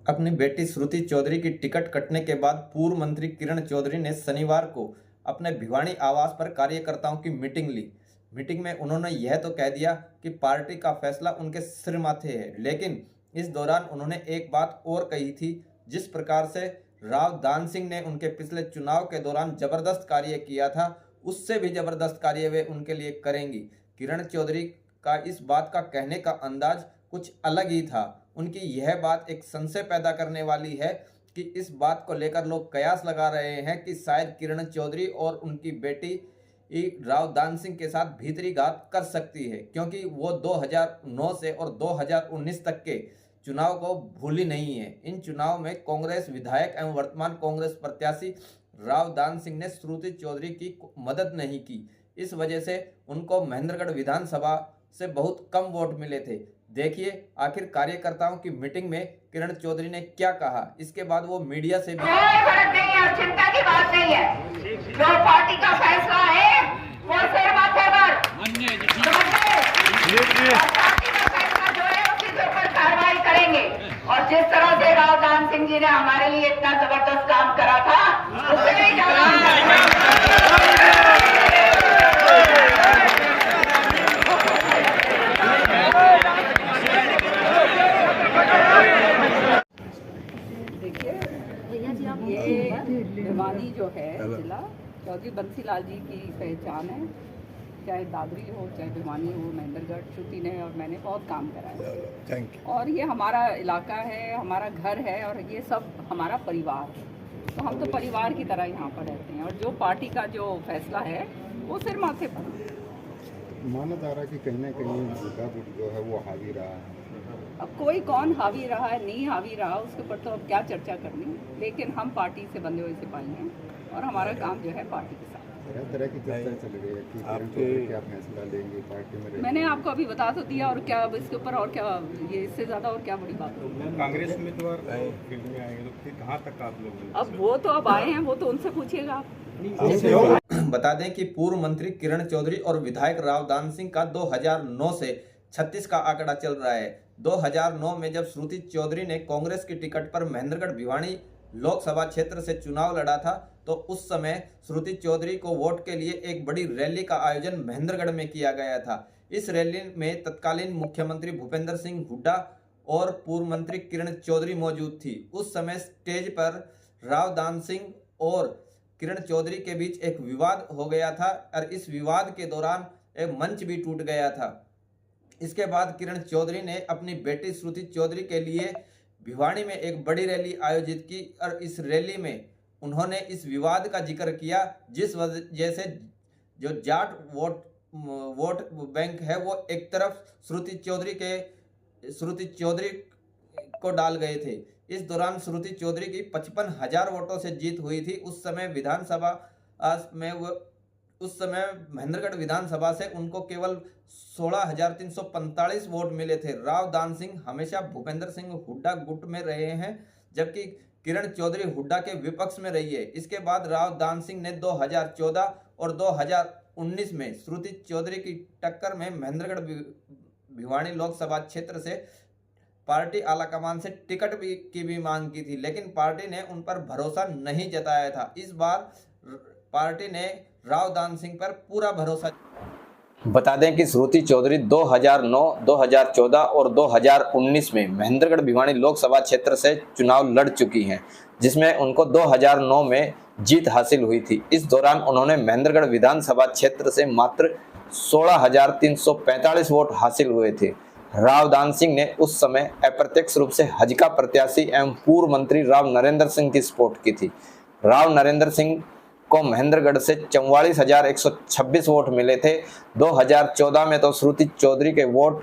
अपनी बेटी श्रुति चौधरी की टिकट कटने के बाद पूर्व मंत्री किरण चौधरी ने शनिवार को अपने भिवानी आवास पर कार्यकर्ताओं की मीटिंग ली। मीटिंग में उन्होंने यह तो कह दिया कि पार्टी का फैसला उनके सिर माथे है, लेकिन इस दौरान उन्होंने एक बात और कही थी। जिस प्रकार से राव दान सिंह ने उनके पिछले चुनाव के दौरान जबरदस्त कार्य किया था, उससे भी जबरदस्त कार्य वे उनके लिए करेंगी। किरण चौधरी का इस बात का कहने का अंदाज कुछ अलग ही था। उनकी यह बात एक संशय पैदा करने वाली है कि इस बात को लेकर लोग कयास लगा रहे हैं कि शायद किरण चौधरी और उनकी बेटी राव दान सिंह के साथ भीतरी घात कर सकती है, क्योंकि वो 2009 से और 2019 तक के चुनाव को भूली नहीं है। इन चुनाव में कांग्रेस विधायक एवं वर्तमान कांग्रेस प्रत्याशी राव दान सिंह ने श्रुति चौधरी की मदद नहीं की। इस वजह से उनको महेंद्रगढ़ विधानसभा से बहुत कम वोट मिले थे। देखिए आखिर कार्यकर्ताओं की मीटिंग में किरण चौधरी ने क्या कहा। इसके बाद वो मीडिया से भी कोई फर्क नहीं है, चिंता की बात नहीं है। जो पार्टी का फैसला है वो सिर माथे पर पार्टी का फैसला जो है उसी के ऊपर कार्रवाई करेंगे। और जिस तरह से राव दान सिंह जी ने हमारे लिए इतना जबरदस्त काम करा था, उससे नहीं ये भिवानी जो है जिला चौधरी बंसीलाल जी की पहचान है। चाहे दादरी हो, चाहे भिवानी हो, महेंद्रगढ़, श्रुति ने और मैंने बहुत काम करा है। और ये हमारा इलाका है, हमारा घर है और ये सब हमारा परिवार है। तो हम तो परिवार की तरह यहाँ पर रहते हैं। और जो पार्टी का जो फैसला है वो सिर माथे पर माना जा रहा है कि कहीं ना कहीं हुड्डा गुट जो है वो हावी रहा है। अब कोई कौन हावी रहा है, नहीं हावी रहा, उसके ऊपर तो अब क्या चर्चा करनी। लेकिन हम पार्टी से बंधे हुए सिपाही हैं और हमारा काम जो है पार्टी के साथ। तरह की चर्चा चल रही है कि किरण चौधरी क्या फैसला लेंगे पार्टी में। मैंने आपको अभी बता तो दिया, और क्या इसके ऊपर और क्या, ये इससे ज्यादा और क्या बड़ी बात होगी। कांग्रेस उम्मीदवार फील्ड में आएंगे तो फिर कहाँ तक आप लोग, अब वो तो अब आए हैं, वो तो उनसे पूछिएगा आप। बता दें कि पूर्व मंत्री किरण चौधरी और विधायक राव दान सिंह का 2009 से 36 का आंकड़ा चल रहा है। 2009 में जब श्रुति चौधरी ने कांग्रेस की टिकट पर महेंद्रगढ़ भिवानी लोकसभा क्षेत्र से चुनाव लड़ा था, तो उस समय श्रुति चौधरी को वोट के लिए एक बड़ी रैली का आयोजन महेंद्रगढ़ में किया गया था। इस रैली में तत्कालीन मुख्यमंत्री भूपेंद्र सिंह हुड्डा और पूर्व मंत्री किरण चौधरी मौजूद थी। उस समय स्टेज पर राव दान सिंह और किरण चौधरी के बीच एक विवाद हो गया था और इस विवाद के दौरान एक मंच भी टूट गया था। इसके बाद किरण चौधरी ने अपनी बेटी श्रुति चौधरी के लिए भिवानी में एक बड़ी रैली आयोजित की और इस रैली में उन्होंने इस विवाद का जिक्र किया, जिस वजह से जो जाट वोट बैंक है वो एक तरफ श्रुति चौधरी को डाल गए थे। इस दौरान श्रुति चौधरी की 55,000 वोटों से जीत हुई थी। उस समय महेंद्रगढ़ विधानसभा से उनको केवल 16,345 वोट मिले थे। राव दान सिंह हमेशा भूपेंद्र सिंह हुड्डा गुट में रहे हैं, जबकि किरण चौधरी हुड्डा के विपक्ष में रही है। इसके बाद राव दान सिंह ने 2014 और 2019 में श्रुति चौधरी की टक्कर में महेंद्रगढ़ भिवानी लोकसभा क्षेत्र से पार्टी आलाकमान से टिकट की भी मांग की थी, लेकिन पार्टी ने उन पर भरोसा नहीं जताया था। इस बार पार्टी ने राव दान सिंह पर पूरा भरोसा। बता दें कि श्रुति चौधरी 2009, 2014 और 2019 में महेंद्रगढ़ भिवानी लोकसभा क्षेत्र से चुनाव लड़ चुकी हैं, जिसमें उनको 2009 में जीत हासिल हुई थी। इस दौरान उन्होंने महेंद्रगढ़ विधानसभा क्षेत्र से मात्र 16,345 वोट हासिल हुए थे। राव दान सिंह ने उस समय अप्रत्यक्ष रूप से हजका प्रत्याशी एवं पूर्व मंत्री राव नरेंद्र सिंह की सपोर्ट की थी। राव नरेंद्र सिंह को महेंद्रगढ़ से 44,126 वोट मिले थे। 2014 में तो श्रुति चौधरी के वोट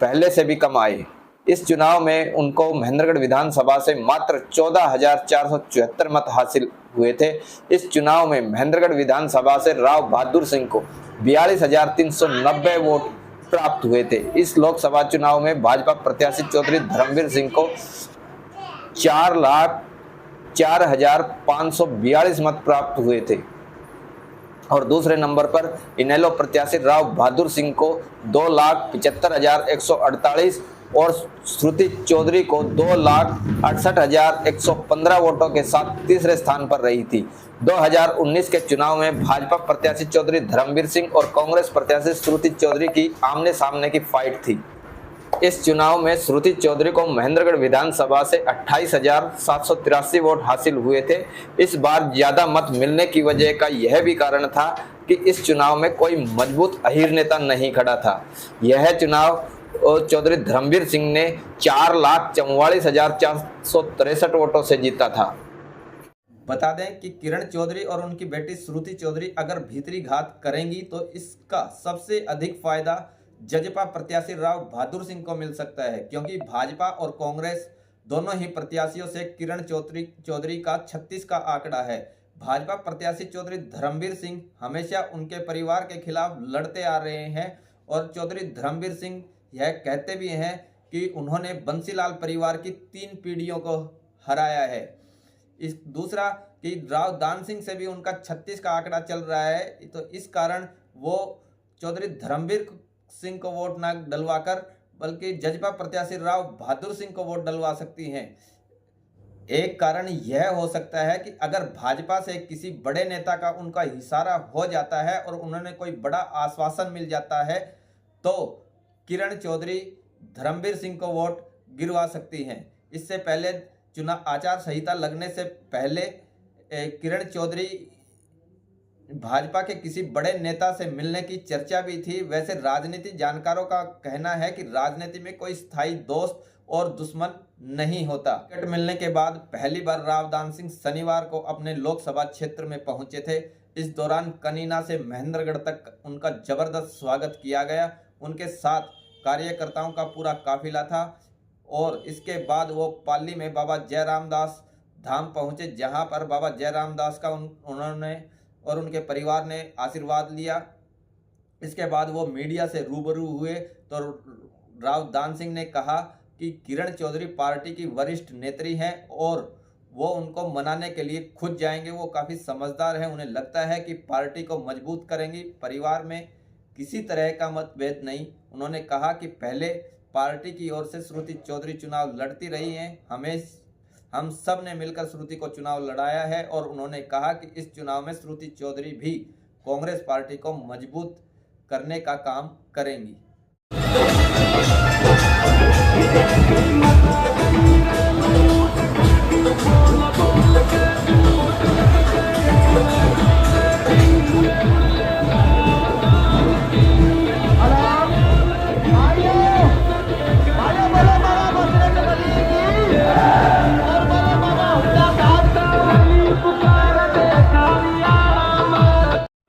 पहले से भी कम आए। इस चुनाव में उनको महेंद्रगढ़ विधानसभा से मात्र 14,474 मत हासिल हुए थे। इस चुनाव में महेंद्रगढ़ विधानसभा से राव बहादुर सिंह को 42,390 वोट प्राप्त हुए थे। इस लोकसभा चुनाव में भाजपा प्रत्याशी चौधरी धर्मवीर सिंह को 4,04,542 मत प्राप्त हुए थे और दूसरे नंबर पर इनेलो प्रत्याशी राव बहादुर सिंह को 2,75,148 और श्रुति चौधरी को 2,68,115 वोटों के साथ तीसरे स्थान पर रही थी। 2019 के चुनाव में भाजपा प्रत्याशी चौधरी धर्मवीर सिंह और कांग्रेस प्रत्याशी श्रुति चौधरी की आमने सामने की फाइट थी। इस चुनाव में श्रुति चौधरी को महेंद्रगढ़ विधानसभा से 28,783 वोट हासिल हुए थे। इस बार ज्यादा मत मिलने की वजह का यह भी कारण था कि इस चुनाव में कोई मजबूत अहीर नेता नहीं खड़ा था। यह चुनाव चौधरी धर्मवीर सिंह ने 4,44,463 वोटों से जीता था। बता दें कि किरण चौधरी और उनकी बेटी श्रुति चौधरी अगर भीतरी घात करेंगी तो इसका सबसे अधिक फायदा जजपा प्रत्याशी राव बहादुर सिंह को मिल सकता है, क्योंकि भाजपा और कांग्रेस दोनों ही प्रत्याशियों से किरण चौधरी का 36 का आंकड़ा है। भाजपा प्रत्याशी चौधरी धर्मवीर सिंह हमेशा उनके परिवार के खिलाफ लड़ते आ रहे हैं और चौधरी धर्मवीर सिंह यह कहते भी हैं कि उन्होंने बंसीलाल परिवार की 3 पीढ़ियों को हराया है। इस दूसरा कि राव दान सिंह से भी उनका 36 का आंकड़ा चल रहा है, तो इस कारण वो चौधरी धर्मवीर सिंह को वोट न डलवाकर बल्कि जजपा प्रत्याशी राव बहादुर सिंह को वोट डलवा सकती हैं। एक कारण यह हो सकता है कि अगर भाजपा से किसी बड़े नेता का उनका इशारा हो जाता है और उन्होंने कोई बड़ा आश्वासन मिल जाता है तो किरण चौधरी धर्मवीर सिंह को वोट गिरवा सकती हैं। इससे पहले चुनाव आचार संहिता लगने से पहले किरण चौधरी भाजपा के किसी बड़े नेता से मिलने की चर्चा भी थी। वैसे राजनीति जानकारों का कहना है कि राजनीति में कोई स्थायी दोस्त और दुश्मन नहीं होता। टिकट मिलने के बाद पहली बार राव दान सिंह शनिवार को अपने लोकसभा क्षेत्र में पहुंचे थे। इस दौरान कनीना से महेंद्रगढ़ तक उनका जबरदस्त स्वागत किया गया। उनके साथ कार्यकर्ताओं का पूरा काफिला था और इसके बाद वो पाली में बाबा जयराम दास धाम पहुंचे, जहां पर बाबा जयराम दास का उन्होंने और उनके परिवार ने आशीर्वाद लिया। इसके बाद वो मीडिया से रूबरू हुए तो राव दान सिंह ने कहा कि किरण चौधरी पार्टी की वरिष्ठ नेत्री हैं और वो उनको मनाने के लिए खुद जाएंगे। वो काफ़ी समझदार हैं, उन्हें लगता है कि पार्टी को मजबूत करेंगी। परिवार में किसी तरह का मतभेद नहीं। उन्होंने कहा कि पहले पार्टी की ओर से श्रुति चौधरी चुनाव लड़ती रही हैं, हम सब ने मिलकर श्रुति को चुनाव लड़ाया है और उन्होंने कहा कि इस चुनाव में श्रुति चौधरी भी कांग्रेस पार्टी को मजबूत करने का काम करेंगी।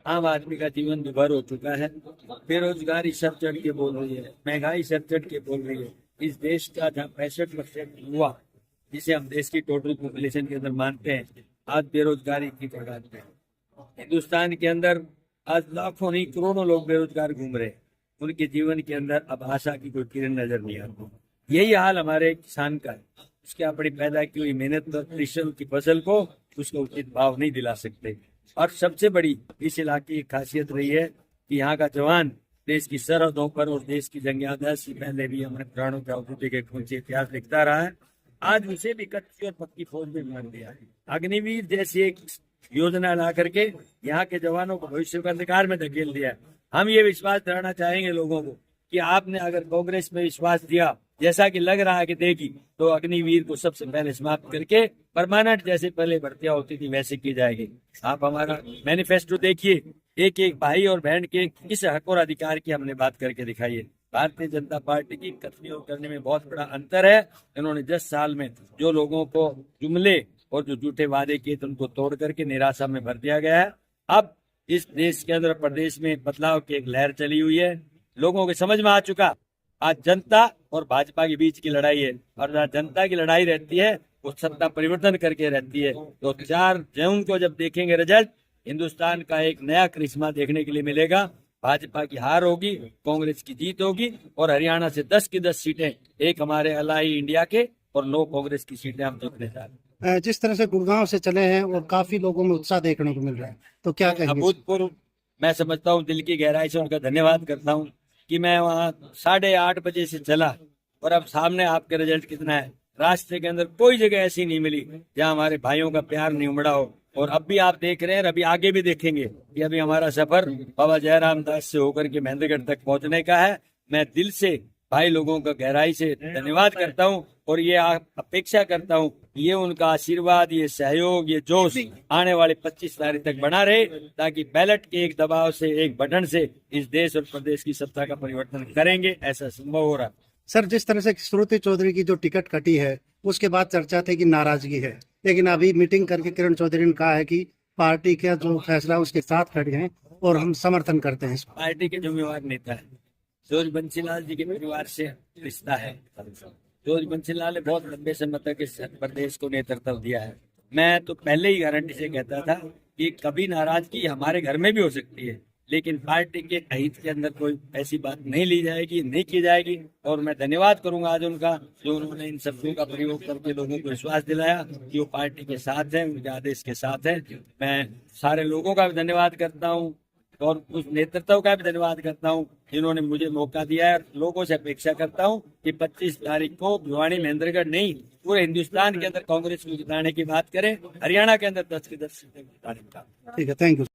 आम आदमी का जीवन दुभर हो चुका है। बेरोजगारी सब चढ़ के बोल रही है, महंगाई सब चढ़ के बोल रही है। इस देश का जहाँ 65% युवा, जिसे हम देश की टोटल पॉपुलेशन के अंदर मानते हैं, आज बेरोजगारी की कगार पे। हिंदुस्तान के अंदर आज लाखों नहीं करोड़ों लोग बेरोजगार घूम रहे हैं। उनके जीवन के अंदर अब आशा की कोई किरण नजर नहीं आती। यही हाल हमारे किसान का है। उसके अपनी पैदा की हुई मेहनत परिश्रम की फसल को उसको उचित भाव नहीं दिला सकते। और सबसे बड़ी इस इलाके की खासियत रही है कि यहाँ का जवान देश की सरहदों पर और देश की जंग आजाद से पहले भी हमारे प्राणों की आहुति के खून से इतिहास लिखता रहा है। आज उसे भी कच्ची और पक्की फौज में मान दिया है। अग्निवीर जैसी एक योजना ला करके यहाँ के जवानों को भविष्य का अंधकार में धकेल दिया है। हम ये विश्वास दिलाना चाहेंगे लोगों को कि आपने अगर कांग्रेस में विश्वास दिया, जैसा कि लग रहा है कि देगी, तो अग्निवीर को सबसे पहले समाप्त करके परमानेंट जैसे पहले भर्तियां होती थी वैसे की जाएगी। आप हमारा मैनिफेस्टो देखिए, एक एक भाई और बहन के किस हक और अधिकार की हमने बात करके दिखाई है। भारतीय जनता पार्टी की कथनी और करने में बहुत बड़ा अंतर है। इन्होंने 10 साल में जो लोगों को जुमले और जो झूठे वादे किए थे उनको तोड़ करके निराशा में भर दिया गया है। अब इस देश के अंदर प्रदेश में बदलाव की एक लहर चली हुई है। लोगों को समझ में आ चुका आज जनता और भाजपा के बीच की लड़ाई है, और जहाँ जनता की लड़ाई रहती है वो सत्ता परिवर्तन करके रहती है। तो 4 जून को जब देखेंगे रिजल्ट, हिंदुस्तान का एक नया करिश्मा देखने के लिए मिलेगा। भाजपा की हार होगी, कांग्रेस की जीत होगी और हरियाणा से 10 की 10 सीटें एक हमारे अलाई इंडिया के और 9 कांग्रेस की सीटें हम जीतने जा रहे हैं। जिस तरह से गुड़गांव से चले हैं और काफी लोगों में उत्साह देखने को मिल रहा है, तो क्या कहेंगे? अभूतपूर्व, मैं समझता हूँ, दिल की गहराई से उनका धन्यवाद करता हूँ कि मैं वहाँ 8:30 बजे से चला और अब सामने आपके रिजल्ट कितना है। रास्ते के अंदर कोई जगह ऐसी नहीं मिली जहां हमारे भाइयों का प्यार नहीं उमड़ा हो। और अब भी आप देख रहे हैं, अभी आगे भी देखेंगे कि अभी हमारा सफर बाबा जयराम दास से होकर के महेंद्रगढ़ तक पहुंचने का है। मैं दिल से भाई लोगों का गहराई से धन्यवाद करता हूं और ये अपेक्षा करता हूं ये उनका आशीर्वाद, ये सहयोग, ये जोश आने वाले 25 तारीख तक बना रहे, ताकि बैलेट के एक दबाव से, एक बटन से इस देश और प्रदेश की सत्ता का परिवर्तन करेंगे। ऐसा संभव हो रहा है। सर, जिस तरह से श्रुति चौधरी की जो टिकट कटी है उसके बाद चर्चा थी कि नाराजगी है, लेकिन अभी मीटिंग करके किरण चौधरी ने कहा है कि पार्टी का जो फैसला है उसके साथ खड़े हैं और हम समर्थन करते हैं। पार्टी के जिम्मेवार नेता है, जॉर्ज बंसीलाल जी के परिवार से रिश्ता है। जॉर्ज बंसीलाल ने बहुत लंबे समय तक इस प्रदेश को नेतृत्व दिया है। मैं तो पहले ही गारंटी से कहता था कि कभी नाराजगी हमारे घर में भी हो सकती है, लेकिन पार्टी के हित के अंदर कोई ऐसी बात नहीं ली जाएगी, नहीं की जाएगी। और मैं धन्यवाद करूंगा आज उनका, जो उन्होंने इन शब्दों का प्रयोग करके लोगों को विश्वास दिलाया कि वो पार्टी के साथ है, उनके आदेश के साथ है। मैं सारे लोगों का भी धन्यवाद करता हूँ और उस नेतृत्व का भी धन्यवाद करता हूँ जिन्होंने मुझे मौका दिया है। लोगों से अपेक्षा करता हूँ कि 25 तारीख को भिवानी महेंद्रगढ़ नहीं, पूरे हिंदुस्तान के अंदर कांग्रेस को जिताने की बात करें, हरियाणा के अंदर 10 के 10 सीटें जिताने की बात। ठीक है, थैंक यू।